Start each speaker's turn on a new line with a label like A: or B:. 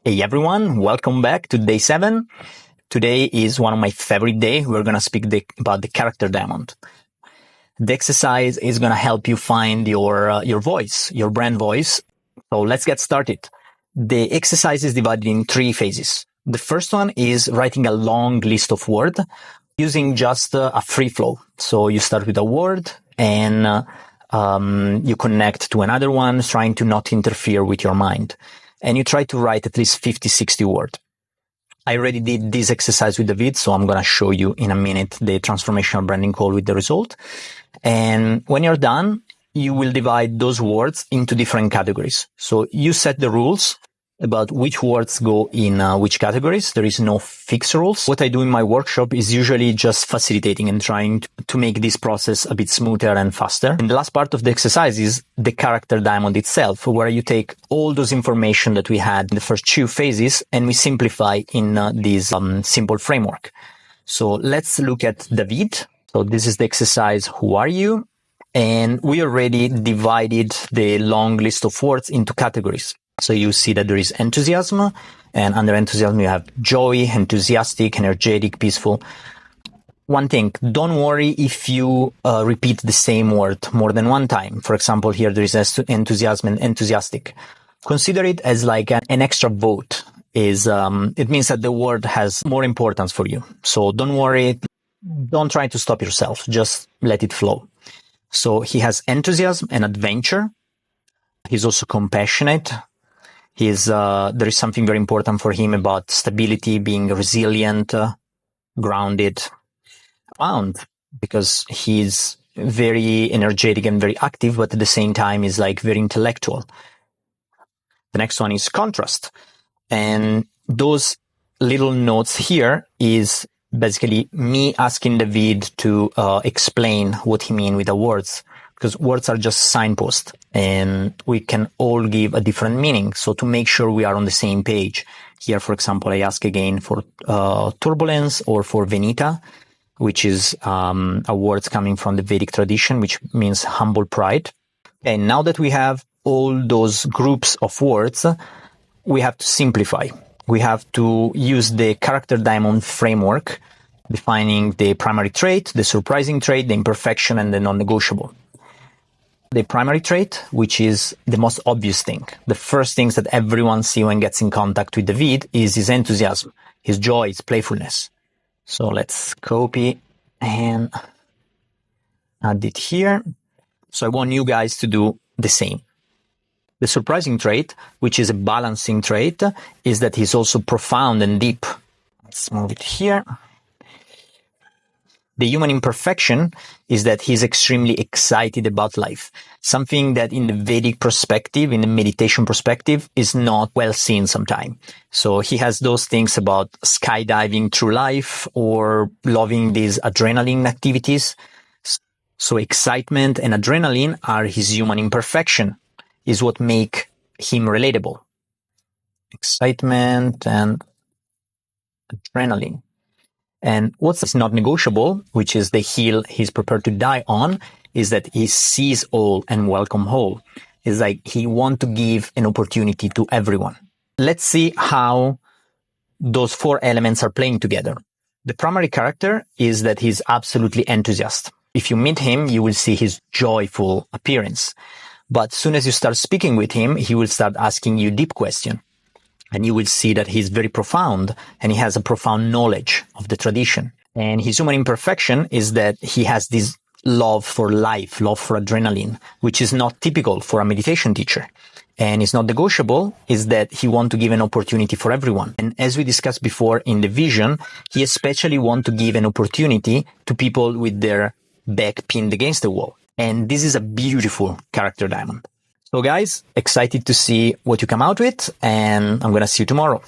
A: Hey everyone, welcome back to day 7. Today is one of my favorite days. We're going to speak about the character diamond. The exercise is going to help you find your voice, your brand voice. So let's get started. The exercise is divided in 3 phases. The first one is writing a long list of words using just a free flow. So you start with a word and you connect to another one, trying to not interfere with your mind. And you try to write at least 50, 60 words. I already did this exercise with David, so I'm going to show you in a minute the transformational branding call with the result. And when you're done, you will divide those words into different categories. So you set the rules about which words go in which categories. There is no fixed rules. What I do in my workshop is usually just facilitating and trying to make this process a bit smoother and faster. And the last part of the exercise is the character diamond itself, where you take all those information that we had in the first 2 phases and we simplify in this simple framework. So let's look at David. So this is the exercise, who are you? And we already divided the long list of words into categories. So you see that there is enthusiasm, and under enthusiasm you have joy, enthusiastic, energetic, peaceful. One thing, don't worry if you repeat the same word more than one time. For example, here there is enthusiasm and enthusiastic. Consider it as like an extra vote. It means that the word has more importance for you. So don't worry, don't try to stop yourself, just let it flow. So he has enthusiasm and adventure. He's also compassionate. There is something very important for him about stability, being resilient, grounded, found, because he's very energetic and very active, but at the same time is like very intellectual. The next one is contrast. And those little notes here is basically me asking David to explain what he means with the words, because words are just signposts and we can all give a different meaning. So to make sure we are on the same page, here, for example, I ask again for turbulence or for Venita, which is a word coming from the Vedic tradition, which means humble pride. And now that we have all those groups of words, we have to simplify. We have to use the character diamond framework, defining the primary trait, the surprising trait, the imperfection, and the non-negotiable. The primary trait, which is the most obvious thing, the first things that everyone sees when gets in contact with David, is his enthusiasm, his joy, his playfulness. So let's copy and add it here. So I want you guys to do the same. The surprising trait, which is a balancing trait, is that he's also profound and deep. Let's move it here. The human imperfection is that he's extremely excited about life. Something that in the Vedic perspective, in the meditation perspective, is not well seen sometimes. So he has those things about skydiving through life or loving these adrenaline activities. So excitement and adrenaline are his human imperfection, is what make him relatable. Excitement and adrenaline. And what's not negotiable, which is the hill he's prepared to die on, is that he sees all and welcome all. It's like he wants to give an opportunity to everyone. Let's see how those 4 elements are playing together. The primary character is that he's absolutely enthusiastic. If you meet him, you will see his joyful appearance. But as soon as you start speaking with him, he will start asking you deep questions. And you will see that he's very profound and he has a profound knowledge of the tradition. And his human imperfection is that he has this love for life, love for adrenaline, which is not typical for a meditation teacher. And it's not negotiable, is that he wants to give an opportunity for everyone. And as we discussed before in the vision, he especially wants to give an opportunity to people with their back pinned against the wall. And this is a beautiful character diamond. So guys, excited to see what you come out with, and I'm going to see you tomorrow.